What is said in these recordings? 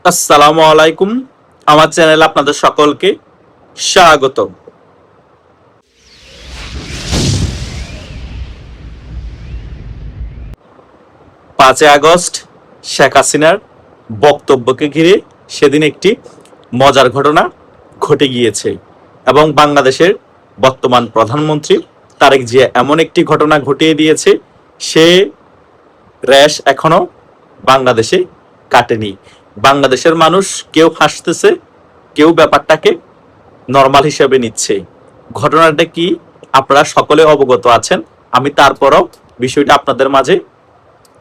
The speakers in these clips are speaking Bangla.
আসসালামু আলাইকুম। আমার চ্যানেলে আপনাদের সকলকে স্বাগত। 5 আগস্ট শেখ হাসিনার বক্তব্যকে ঘিরে সেদিন একটি মজার ঘটনা ঘটে গিয়েছে এবং বাংলাদেশের বর্তমান প্রধানমন্ত্রী তারেক জিয়া এমন একটি ঘটনা ঘটিয়ে দিয়েছে, সে র্যাশ এখনো বাংলাদেশে কাটেনি। বাংলাদেশের মানুষ কেউ হাসতেছে, কেউ ব্যাপারটাকে নর্মাল হিসেবে নিচ্ছে। ঘটনাটা কি আপনারা সকলে অবগত আছেন, আমি তারপরও বিষয়টা আপনাদের মাঝে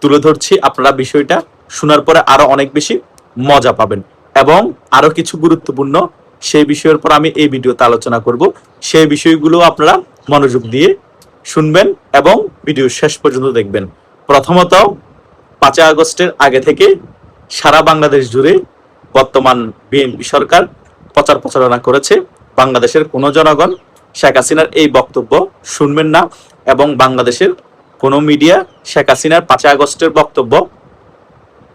তুলে ধরছি। আপনারা বিষয়টা শোনার পরে আরো অনেক বেশি মজা পাবেন এবং আরো কিছু গুরুত্বপূর্ণ সেই বিষয়ের পর আমি এই ভিডিওতে আলোচনা করব। সেই বিষয়গুলো আপনারা মনোযোগ দিয়ে শুনবেন এবং ভিডিও শেষ পর্যন্ত দেখবেন। প্রথমত, 5 আগস্টের আগে থেকে সারা বাংলাদেশ জুড়ে বর্তমান বিএনপি সরকার প্রচার প্রচারণা করেছে বাংলাদেশের কোনো জনগণ শেখ হাসিনার এই বক্তব্য শুনবেন না এবং বাংলাদেশের কোনো মিডিয়া শেখ হাসিনার 5 আগস্টের বক্তব্য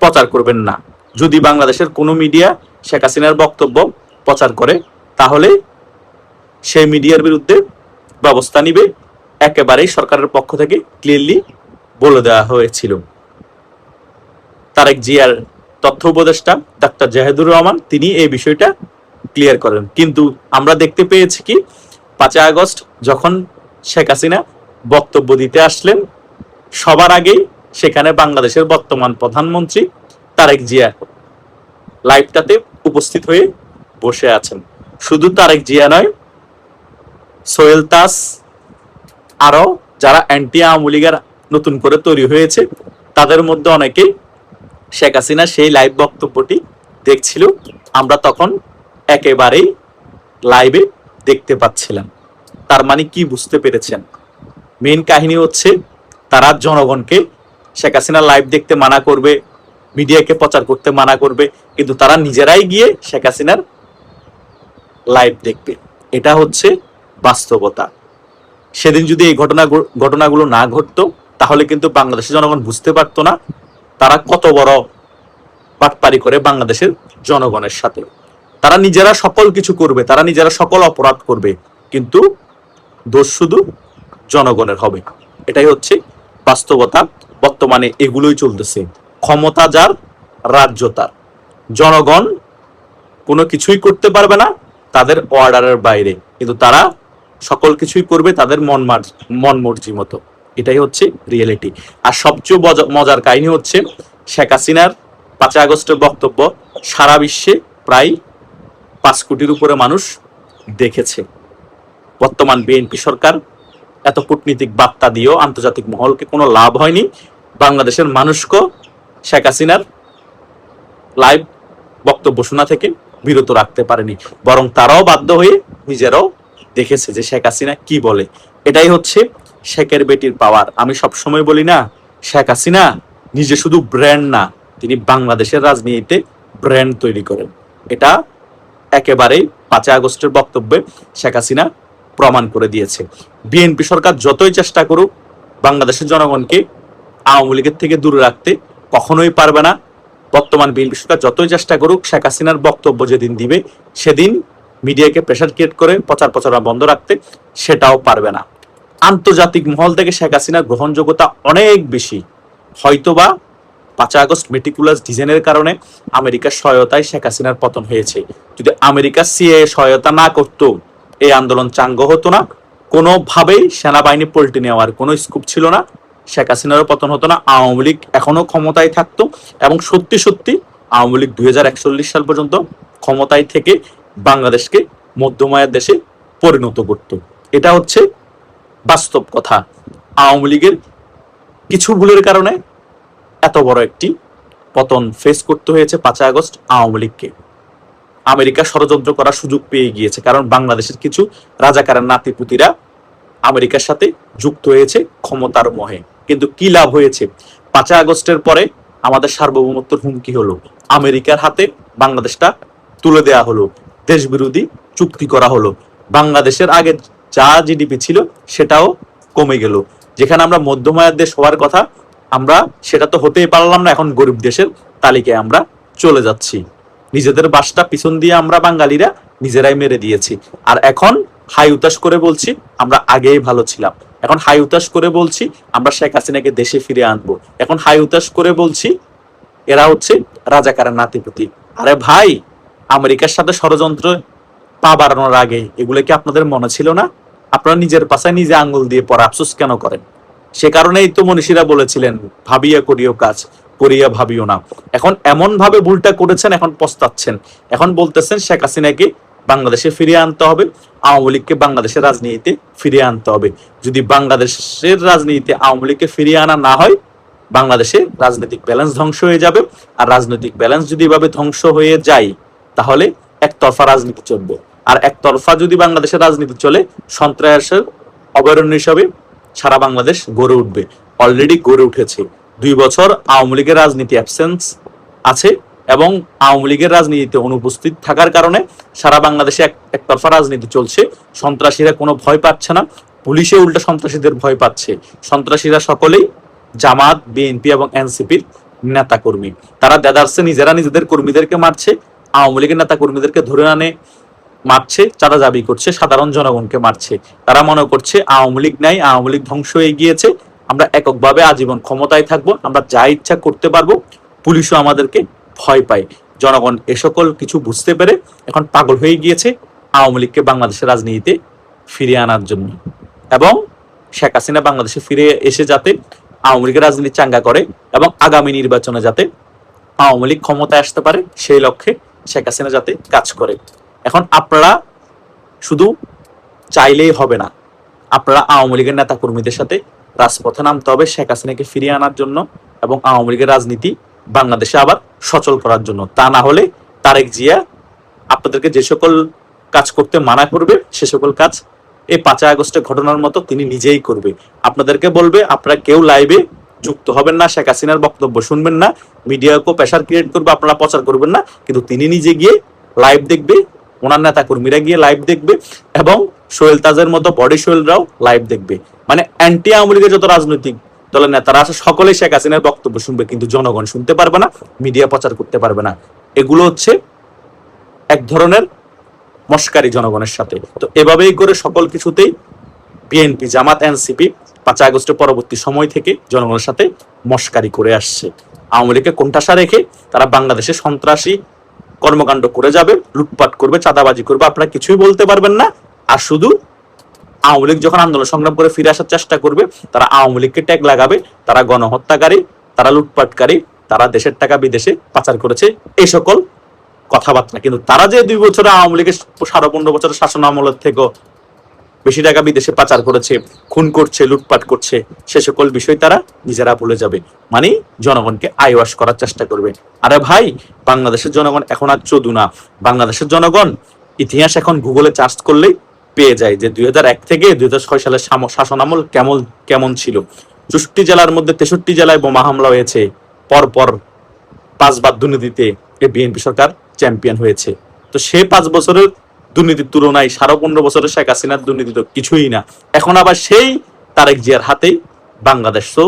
প্রচার করবেন না। যদি বাংলাদেশের কোনো মিডিয়া শেখ হাসিনার বক্তব্য প্রচার করে তাহলে সেই মিডিয়ার বিরুদ্ধে ব্যবস্থা নিবে, একেবারেই সরকারের পক্ষ থেকে ক্লিয়ারলি বলে দেওয়া হয়েছিল। তারেক জিয়ার তথ্য উপদেষ্টা ডাক্তার জাহেদুর রহমান তিনি এই বিষয়টা ক্লিয়ার করেন, কিন্তু আমরা দেখতে পেয়েছি কি 5 আগস্ট যখন শেখ হাসিনা বক্তব্য দিতে আসলেন, সবার আগেই সেখানে বাংলাদেশের বর্তমান প্রধানমন্ত্রী তারেক জিয়া লাইভটাতে উপস্থিত হয়ে বসে আছেন। শুধু তারেক জিয়া নয়, সোহেল তাস, আরো যারা অ্যান্টি আওয়ামী লীগের নতুন করে তৈরি হয়েছে তাদের মধ্যে অনেকেই শেখ হাসিনা সেই লাইভ বক্তব্যটি দেখছিল। আমরা তখন একেবারেই লাইভে দেখতে পাচ্ছিলাম। তার মানে কি বুঝতে পেরেছেন? মেইন কাহিনী হচ্ছে তারা জনগণকে শেখ হাসিনা লাইভ দেখতে মানা করবে, মিডিয়াকে প্রচার করতে মানা করবে, কিন্তু তারা নিজেরাই গিয়ে শেখ হাসিনার লাইভ দেখবে। এটা হচ্ছে বাস্তবতা। সেদিন যদি এই ঘটনাগুলো না ঘটতো তাহলে কিন্তু বাংলাদেশের জনগণ বুঝতে পারতো না তারা কত বড় বাটপারি করে বাংলাদেশের জনগণের সাথে। তারা নিজেরা সকল কিছু করবে, তারা নিজেরা সকল অপরাধ করবে, কিন্তু দোষ শুধু জনগণের হবে। এটাই হচ্ছে বাস্তবতা। বর্তমানে এগুলোই চলতেছে। ক্ষমতা যার, রাজ্য তার। জনগণ কোনো কিছুই করতে পারবে না তাদের অর্ডারের বাইরে, কিন্তু তারা সকল কিছুই করবে তাদের মন মর্জি মতো। এটাই হচ্ছে রিয়েলিটি। আর সবচেয়ে মজার কাহিনী হচ্ছে শেখ হাসিনার 5 আগস্টের বক্তব্য সারা বিশ্বে প্রায় 5 কোটির উপরে মানুষ দেখেছে। বর্তমান বিএনপি সরকার এত কূটনীতিক বার্তা দিয়েও আন্তর্জাতিক মহলকে কোনো লাভ হয়নি। বাংলাদেশের মানুষকে শেখ হাসিনার লাইভ বক্তব্য শোনা থেকে বিরত রাখতে পারেনি, বরং তারাও বাধ্য হয়ে নিজেরাও দেখেছে যে শেখ হাসিনা কি বলে। এটাই হচ্ছে শেখের বেটির পাওয়ার। আমি সবসময় বলি না, শেখ হাসিনা নিজে শুধু ব্র্যান্ড না, তিনি বাংলাদেশের রাজনীতিতে ব্র্যান্ড তৈরি করেন। এটা একেবারেই 5 আগস্টের বক্তব্যে শেখ হাসিনা প্রমাণ করে দিয়েছে। বিএনপি সরকার যতই চেষ্টা করুক বাংলাদেশের জনগণকে আওয়ামী লীগের থেকে দূরে রাখতে কখনোই পারবে না। বর্তমান বিএনপি সরকার যতই চেষ্টা করুক শেখ হাসিনার বক্তব্য যেদিন দিবে সেদিন মিডিয়াকে প্রেসার ক্রিয়েট করে প্রচার প্রচারণা বন্ধ রাখতে সেটাও পারবে না। আন্তর্জাতিক মহল থেকে শেখ হাসিনার গ্রহণযোগ্যতা অনেক বেশি। হয়তোবা 5 আগস্ট মেটিকুলাস ডিজাইনের কারণে আমেরিকার সহায়তায় শেখ হাসিনার পতন হয়েছে। যদি আমেরিকা সিআইএ সহায়তা না করতো এই আন্দোলন চাঙ্গ হতো না, কোনোভাবেই সেনাবাহিনী পল্টে নেওয়ার কোনো স্কোপ ছিল না, শেখ হাসিনারও পতন হতো না, আওয়ামী লীগ এখনো ক্ষমতায় থাকতো এবং সত্যি সত্যি আওয়ামী লীগ 2041 সাল পর্যন্ত ক্ষমতায় থেকে বাংলাদেশকে মধ্যমায়ের দেশে পরিণত করত। এটা হচ্ছে বাস্তব কথা। আওয়ামী লীগের কিছু ভুলের কারণে এত বড় একটি পতন ফেস করতে হয়েছে 5 আগস্ট আওয়ামী লীগকে। আমেরিকা ষড়যন্ত্র করার সুযোগ পেয়ে গিয়েছে, কারণ বাংলাদেশের কিছু রাজাকারের নাতিপুতিরা আমেরিকার সাথে যুক্ত হয়েছে ক্ষমতার মোহে। কিন্তু কি লাভ হয়েছে? 5 আগস্টের পরে আমাদের সার্বভৌমত্বের হুমকি হলো, আমেরিকার হাতে বাংলাদেশটা তুলে দেয়া হলো, দেশ বিরোধী চুক্তি করা হলো, বাংলাদেশের আগে যা জিডিপি ছিল সেটাও কমে গেল। যেখানে আমরা মধ্যমায়ের দেশ হওয়ার কথা আমরা সেটা তো হতেই পারলাম না, এখন গরিব দেশের তালিকায় আমরা চলে যাচ্ছি। নিজেদের বাসটা পিছন দিয়ে আমরা বাঙালিরা নিজেরাই মেরে দিয়েছি। আর এখন হাই উতাশ করে বলছি আমরা আগেই ভালো ছিলাম, এখন হাই উতাশ করে বলছি আমরা শেখ হাসিনাকে দেশে ফিরে আনবো, এখন হাই উতাশ করে বলছি এরা হচ্ছে রাজাকারের নাতিপুতি। আরে ভাই, আমেরিকার সাথে ষড়যন্ত্র পা বাড়ানোর আগে এগুলো কি আপনাদের মনে ছিল না? আপনারা নিজের পাশায় নিজে আঙ্গুল দিয়ে পরে আফসোস কেন করেন? সে কারণেই তো মনীষীরা বলেছিলেন ভাবিয়া করিও কাজ, করিয়া ভাবিও না। এখন এমন ভাবে ভুলটা করেছেন, এখন পস্তাচ্ছেন, এখন বলতেছেন শেখ হাসিনাকে বাংলাদেশে ফিরিয়ে আনতে হবে, আওয়ামী লীগকে বাংলাদেশের রাজনীতিতে ফিরিয়ে আনতে হবে। যদি বাংলাদেশের রাজনীতিতে আওয়ামী লীগকে ফিরিয়ে আনা না হয়, বাংলাদেশে রাজনৈতিক ব্যালেন্স ধ্বংস হয়ে যাবে। আর রাজনৈতিক ব্যালেন্স যদি এভাবে ধ্বংস হয়ে যায়, তাহলে একতরফা রাজনীতি চলবে। আর একতরফা যদি বাংলাদেশের রাজনীতি চলে, সন্ত্রাসের অভয়ারণ্য হিসাবে সারা বাংলাদেশ গড়ে উঠবে, অলরেডি গড়ে উঠেছে। 2 বছর আওয়ামী লীগের রাজনীতি অ্যাবসেন্স আছে এবং আওয়ামী লীগের রাজনীতিতে অনুপস্থিত থাকার কারণে সারা বাংলাদেশে একতরফা রাজনীতি চলছে। সন্ত্রাসীরা কোনো ভয় পাচ্ছে না, পুলিশে উল্টা সন্ত্রাসীদের ভয় পাচ্ছে। সন্ত্রাসীরা সকলেই জামাত, বিএনপি এবং এনসিপির নেতা কর্মী। তারা দেদারসে নিজেরা নিজেদের কর্মীদেরকে মারছে, আওয়ামী লীগের নেতা কর্মীদেরকে ধরে আনে মারছে, চাঁদাজাবি করছে, সাধারণ জনগণকে মারছে। তারা মনে করছে আওয়ামী লীগ নাই, আওয়ামী লীগ ধ্বংস হয়ে গিয়েছে, আমরা এককভাবে আজীবন ক্ষমতায় থাকবো, আমরা যা ইচ্ছা করতে পারবো, পুলিশও আমাদেরকে ভয় পায়। জনগণ এ সকল কিছু বুঝতে পেরে এখন পাগল হয়ে গিয়েছে আওয়ামী লীগকে বাংলাদেশের রাজনীতিতে ফিরিয়ে আনার জন্য, এবং শেখ হাসিনা বাংলাদেশে ফিরে এসে যাতে আওয়ামী লীগের রাজনীতি চাঙ্গা করে এবং আগামী নির্বাচনে যাতে আওয়ামী লীগ ক্ষমতায় আসতে পারে, সেই লক্ষ্যে শেখ হাসিনা যাতে কাজ করে। এখন আপনারা শুধু চাইলেই হবে না, আপনারা আওয়ামী লীগের নেতা কর্মীদের সাথে রাজপথে নামতে হবে শেখ হাসিনাকে ফিরিয়ে আনার জন্য এবং আওয়ামী লীগের রাজনীতি বাংলাদেশে আবার সচল করার জন্য। তা না হলে তারেক জিয়া আপনাদেরকে যে সকল কাজ করতে মানা করবে, সে সকল কাজ এই 5 আগস্টের ঘটনার মতো তিনি নিজেই করবে। আপনাদেরকে বলবে আপনারা কেউ লাইভে যুক্ত হবেন না, শেখ হাসিনার বক্তব্য শুনবেন না, মিডিয়াকেও প্রেশার ক্রিয়েট করবে, আপনারা প্রচার করবেন না, কিন্তু তিনি নিজে গিয়ে লাইভ দেখবে, ওনার নেতা কর্মীরা গিয়ে লাইভ দেখবে এবং সোহেল তাজের মতো বডি সোহেলরাও লাইভ দেখবে। মানে অ্যান্টি আওয়ামী লীগের যত রাজনৈতিক দলের নেতারা আছে সকলেই শেখ হাসিনার বক্তব্য শুনবে, কিন্তু জনগণ শুনতে পারবে না, মিডিয়া প্রচার করতে পারবে না। এগুলো হচ্ছে এক ধরনের মস্কারি জনগণের সাথে। তো এভাবেই করে সকল কিছুতেই বিএনপি, জামাত, এনসিপি 5 আগস্টের পরবর্তী সময় থেকে জনগণের সাথে মস্কারি করে আসছে। আওয়ামী লীগকে কোণঠাসা রেখে তারা বাংলাদেশে সন্ত্রাসী কর্মকাণ্ড করে যাবে, লুটপাট করবে, চাঁদাবাজি করবে, আপনারা কিছুই বলতে পারবেন না। আর শুধু আওয়ামী লীগ যখন আন্দোলন সংগ্রাম করে ফিরে আসার চেষ্টা করবে, তারা আওয়ামী লীগকে ট্যাগ লাগাবে, তারা গণহত্যাকারী, তারা লুটপাটকারী, তারা দেশের টাকা বিদেশে পাচার করেছে, এই সকল কথাবার্তা। কিন্তু তারা যে 2 বছরে আওয়ামী লীগের 15 বছরের শাসন আমলের থেকেও বেশি টাকা বিদেশে পাচার করেছে, খুন করছে, লুটপাট করছে, সে সকল বিষয় তারা নিজেরা ভুলে যাবে, মানে জনগণকে আইওয়াশ করার চেষ্টা করবে। আরে ভাই, বাংলাদেশের জনগণ এখন আর চোদু না। বাংলাদেশের জনগণ ইতিহাস এখন গুগলে সার্চ করলেই পেয়ে যায় যে 2001 থেকে 2006 সালের শাসন আমল কেমন ছিল। 64 জেলার মধ্যে 63 জেলায় বোমা হামলা হয়েছে, পরপর 5 বার দুর্নীতিতে এই বিএনপি সরকার চ্যাম্পিয়ন হয়েছে। তো সে 5 বছরের দুর্নীতির তুলনায় 15.5 বছরের শেখ হাসিনার দুর্নীতি তো কিছুই না। এখন আবার সেই তারেক জিয়ার হাতেই বাংলাদেশ। তো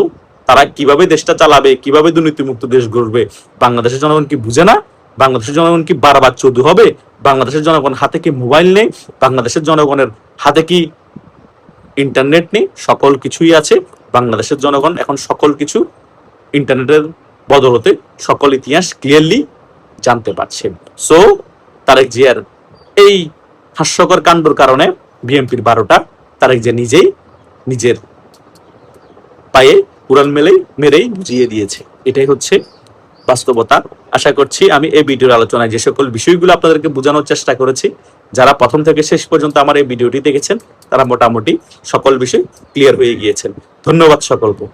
তারা কিভাবে দেশটা চালাবে, কিভাবে দুর্নীতিমুক্ত দেশ গড়বে, বাংলাদেশের জনগণ কি বুঝে না? বাংলাদেশের জনগণ কি বারবার চোদু হবে? বাংলাদেশের জনগণ হাতে কি মোবাইল নেই? বাংলাদেশের জনগণের হাতে কি ইন্টারনেট নেই? সকল কিছুই আছে। বাংলাদেশের জনগণ এখন সকল কিছু ইন্টারনেটের বদলতে সকল ইতিহাস ক্লিয়ারলি জানতে পারছে। সো তারেক জিয়ার এই হাস্যকর কাণ্ডর কারণে বিএনপির 12টা তারেক জিয়া নিজেই নিজের পায়ে কুড়াল মেরেই বুঝিয়ে দিয়েছে। এটাই হচ্ছে বাস্তবতা। আশা করছি আমি এই ভিডিওর আলোচনায় যে সকল বিষয়গুলো আপনাদেরকে বোঝানোর চেষ্টা করেছি, যারা প্রথম থেকে শেষ পর্যন্ত আমার এই ভিডিওটি দেখেছেন, তারা মোটামুটি সকল বিষয় ক্লিয়ার হয়ে গিয়েছেন। ধন্যবাদ সকলকে।